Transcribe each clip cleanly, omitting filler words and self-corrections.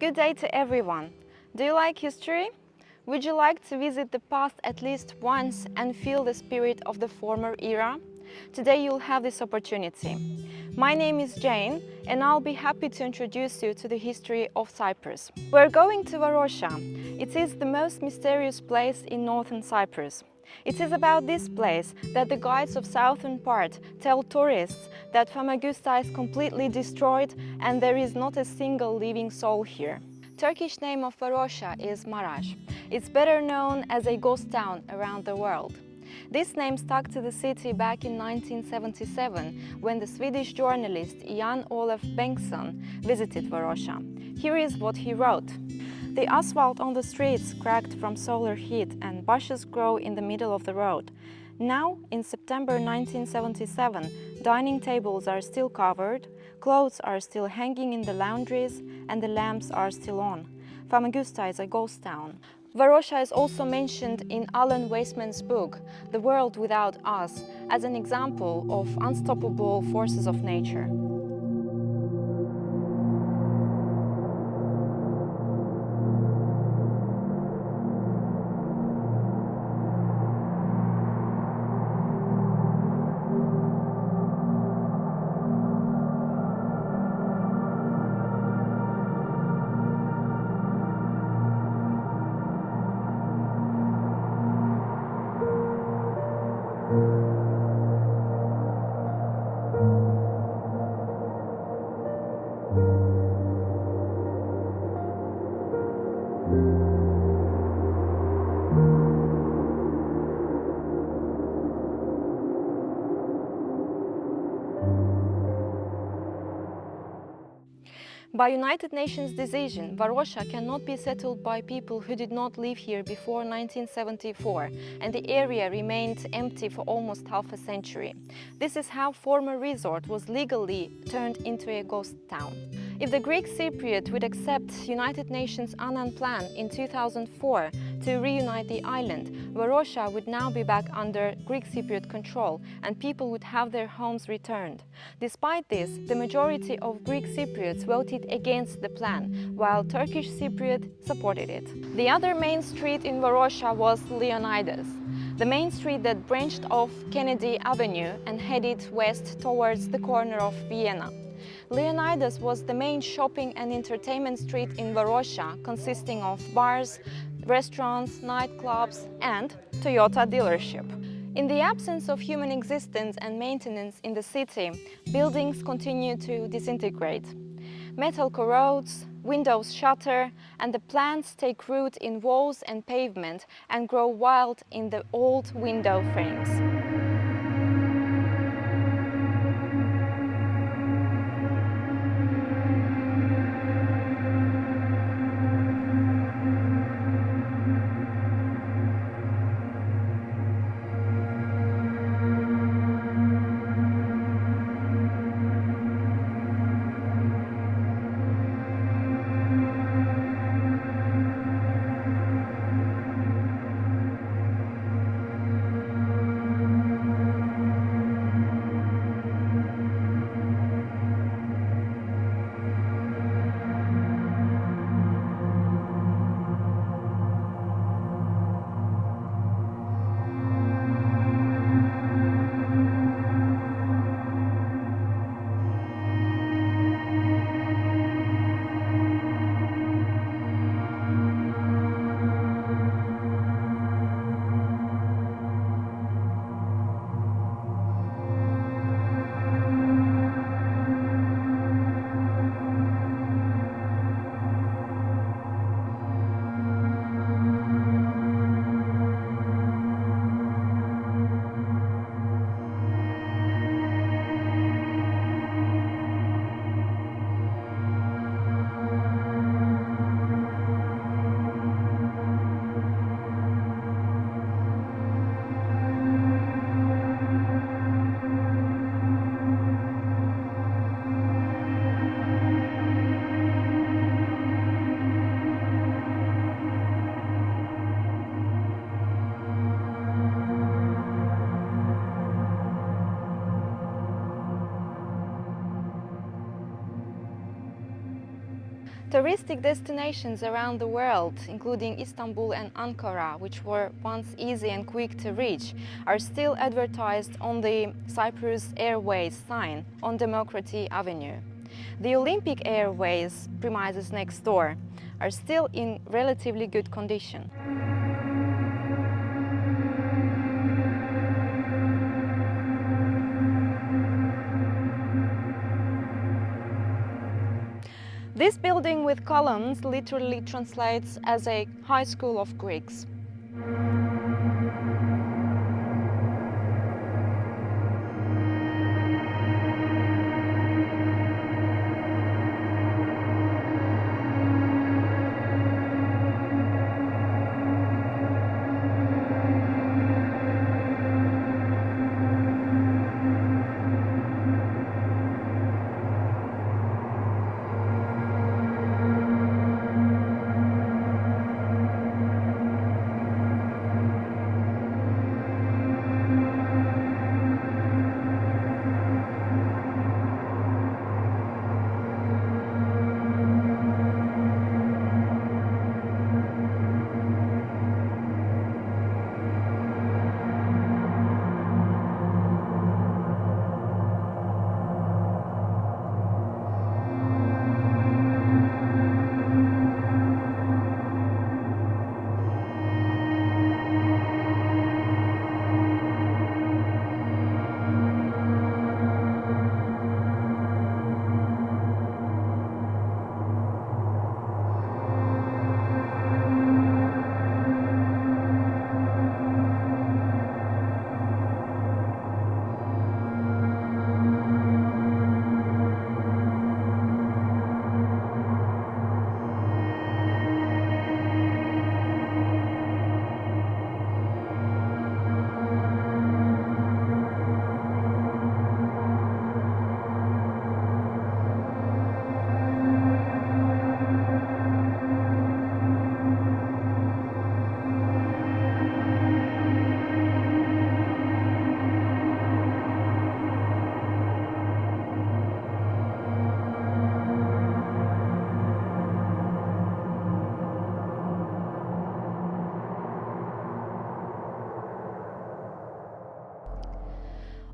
Good day to everyone. Do you like history? Would you like to visit the past at least once and feel the spirit of the former era? Today you'll have this opportunity. My name is Jane and I'll be happy to introduce you to the history of Cyprus. We're going to Varosha. It is the most mysterious place in northern Cyprus. It is about this place that the guides of southern part tell tourists that Famagusta is completely destroyed and there is not a single living soul here. Turkish name of Varosha is Maraş. It's better known as a ghost town around the world. This name stuck to the city back in 1977 when the Swedish journalist Jan Olaf Bengtsson visited Varosha. Here is what he wrote. The asphalt on the streets cracked from solar heat and bushes grow in the middle of the road. Now, in September 1977, dining tables are still covered, clothes are still hanging in the laundries, and the lamps are still on. Famagusta is a ghost town. Varosha is also mentioned in Alan Weisman's book, The World Without Us, as an example of unstoppable forces of nature. By United Nations decision, Varosha cannot be settled by people who did not live here before 1974, and the area remained empty for almost half a century. This is how former resort was legally turned into a ghost town. If the Greek Cypriot would accept United Nations Annan Plan in 2004 to reunite the island, Varosha would now be back under Greek Cypriot control and people would have their homes returned. Despite this, the majority of Greek Cypriots voted against the plan, while Turkish Cypriot supported it. The other main street in Varosha was Leonidas, the main street that branched off Kennedy Avenue and headed west towards the corner of Vienna. Leonidas was the main shopping and entertainment street in Varosha, consisting of bars, restaurants, nightclubs and Toyota dealership. In the absence of human existence and maintenance in the city, buildings continue to disintegrate. Metal corrodes, windows shatter, and the plants take root in walls and pavement and grow wild in the old window frames. Touristic destinations around the world, including Istanbul and Ankara, which were once easy and quick to reach, are still advertised on the Cyprus Airways sign on Demokrati Avenue. The Olympic Airways premises next door are still in relatively good condition. This building with columns literally translates as a high school of Greeks.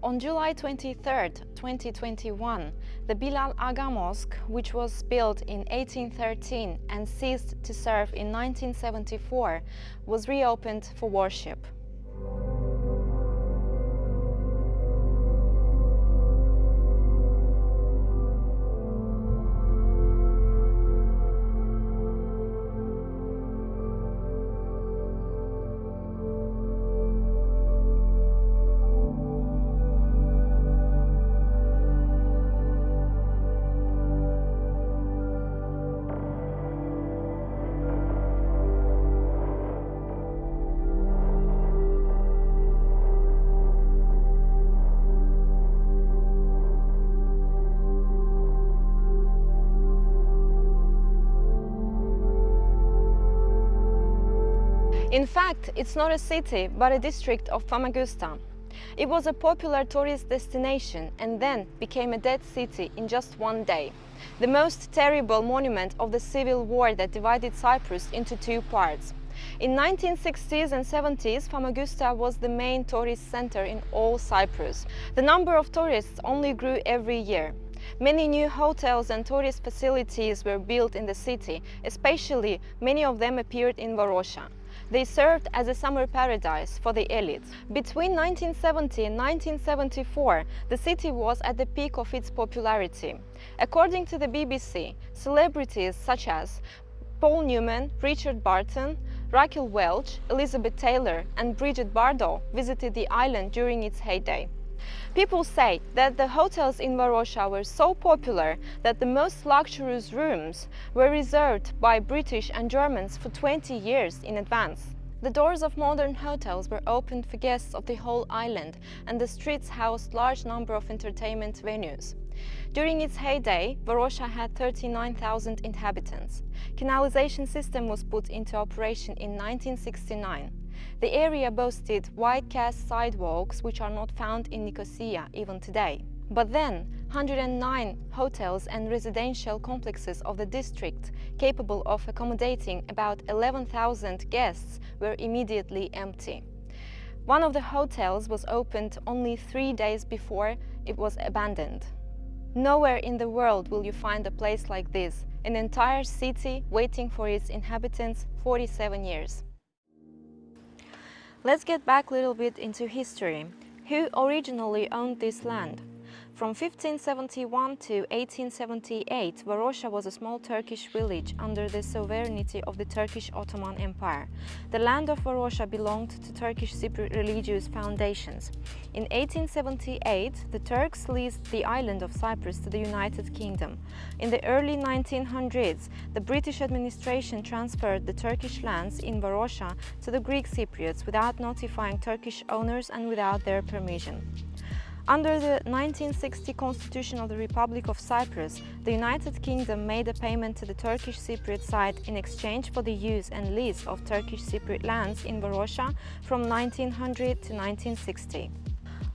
On July 23, 2021, the Bilal Aga Mosque, which was built in 1813 and ceased to serve in 1974, was reopened for worship. In fact, it's not a city, but a district of Famagusta. It was a popular tourist destination and then became a dead city in just one day. The most terrible monument of the civil war that divided Cyprus into two parts. In 1960s and 70s, Famagusta was the main tourist center in all Cyprus. The number of tourists only grew every year. Many new hotels and tourist facilities were built in the city, especially many of them appeared in Varosha. They served as a summer paradise for the elite. Between 1970 and 1974, the city was at the peak of its popularity. According to the BBC, celebrities such as Paul Newman, Richard Barton, Raquel Welch, Elizabeth Taylor and Bridget Bardot visited the island during its heyday. People say that the hotels in Varosha were so popular that the most luxurious rooms were reserved by British and Germans for 20 years in advance. The doors of modern hotels were opened for guests of the whole island, and the streets housed large number of entertainment venues. During its heyday, Varosha had 39,000 inhabitants. Canalization system was put into operation in 1969. The area boasted white cast sidewalks which are not found in Nicosia even today. But then, 109 hotels and residential complexes of the district, capable of accommodating about 11,000 guests, were immediately empty. One of the hotels was opened only 3 days before it was abandoned. Nowhere in the world will you find a place like this, an entire city waiting for its inhabitants 47 years. Let's get back a little bit into history. Who originally owned this land? From 1571 to 1878, Varosha was a small Turkish village under the sovereignty of the Turkish Ottoman Empire. The land of Varosha belonged to Turkish Cypriot religious foundations. In 1878, the Turks leased the island of Cyprus to the United Kingdom. In the early 1900s, the British administration transferred the Turkish lands in Varosha to the Greek Cypriots without notifying Turkish owners and without their permission. Under the 1960 Constitution of the Republic of Cyprus, the United Kingdom made a payment to the Turkish Cypriot side in exchange for the use and lease of Turkish Cypriot lands in Varosha from 1900 to 1960.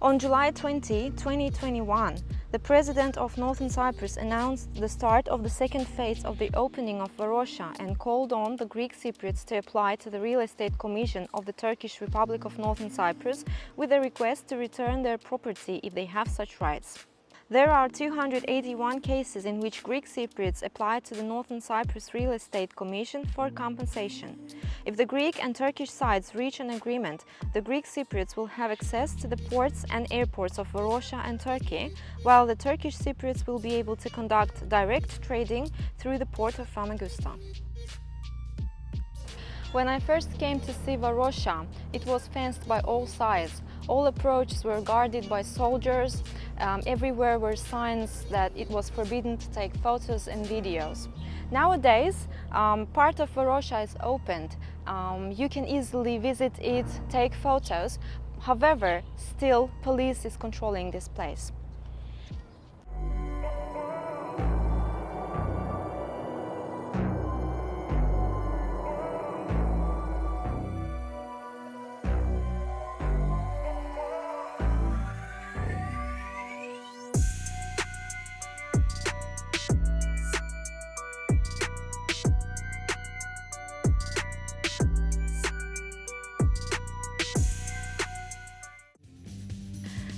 On July 20, 2021, the President of Northern Cyprus announced the start of the second phase of the opening of Varosha and called on the Greek Cypriots to apply to the Real Estate Commission of the Turkish Republic of Northern Cyprus with a request to return their property if they have such rights. There are 281 cases in which Greek Cypriots applied to the Northern Cyprus Real Estate Commission for compensation. If the Greek and Turkish sides reach an agreement, the Greek Cypriots will have access to the ports and airports of Varosha and Turkey, while the Turkish Cypriots will be able to conduct direct trading through the port of Famagusta. When I first came to see Varosha, it was fenced by all sides. All approaches were guarded by soldiers. Everywhere were signs that it was forbidden to take photos and videos. Nowadays, part of Varosha is opened. You can easily visit it, take photos. However, still police is controlling this place.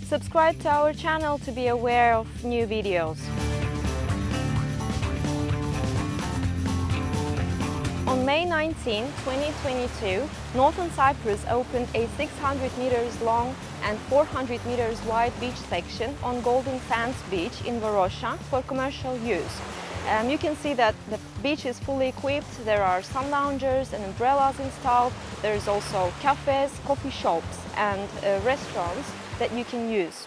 Subscribe to our channel to be aware of new videos. On May 19, 2022, Northern Cyprus opened a 600 meters long and 400 meters wide beach section on Golden Sands Beach in Varosha for commercial use. You can see that the beach is fully equipped. There are sun loungers and umbrellas installed. There is also cafes, coffee shops and restaurants that you can use.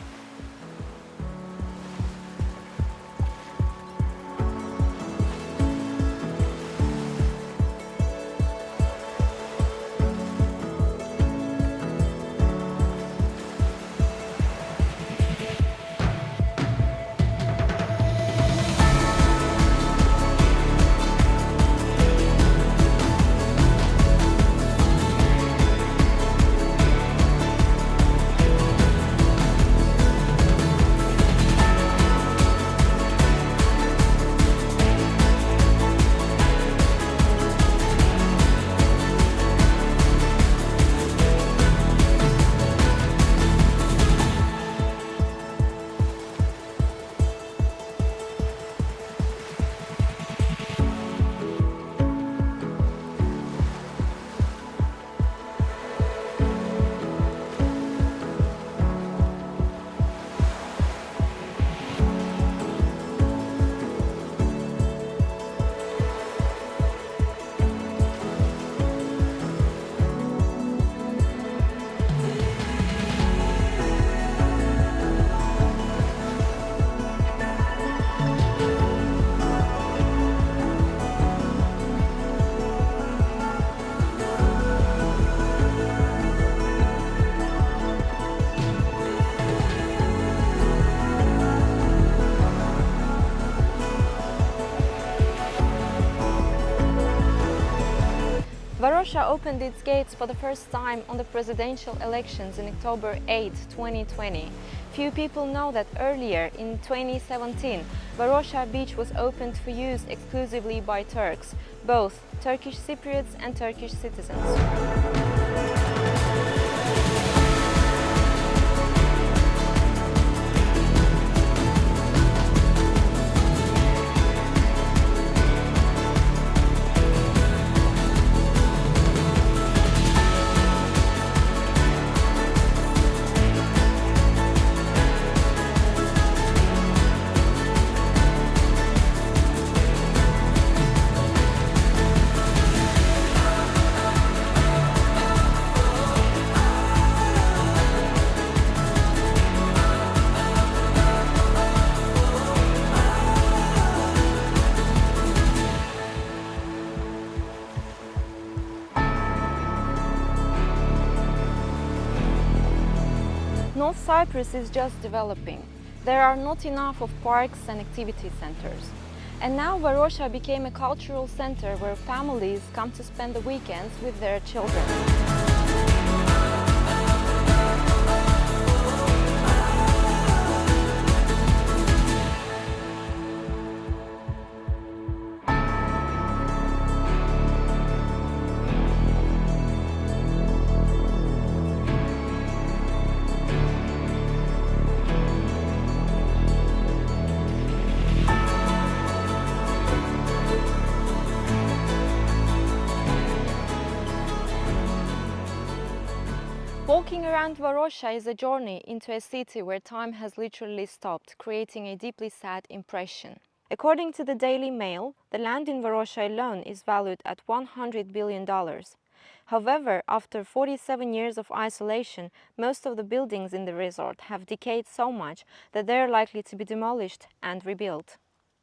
Varosha opened its gates for the first time on the presidential elections in October 8, 2020. Few people know that earlier, in 2017, Varosha beach was opened for use exclusively by Turks, both Turkish Cypriots and Turkish citizens. North Cyprus is just developing. There are not enough of parks and activity centers. And now Varosha became a cultural center where families come to spend the weekends with their children. Walking around Varosha is a journey into a city where time has literally stopped, creating a deeply sad impression. According to the Daily Mail, the land in Varosha alone is valued at $100 billion. However, after 47 years of isolation, most of the buildings in the resort have decayed so much that they are likely to be demolished and rebuilt.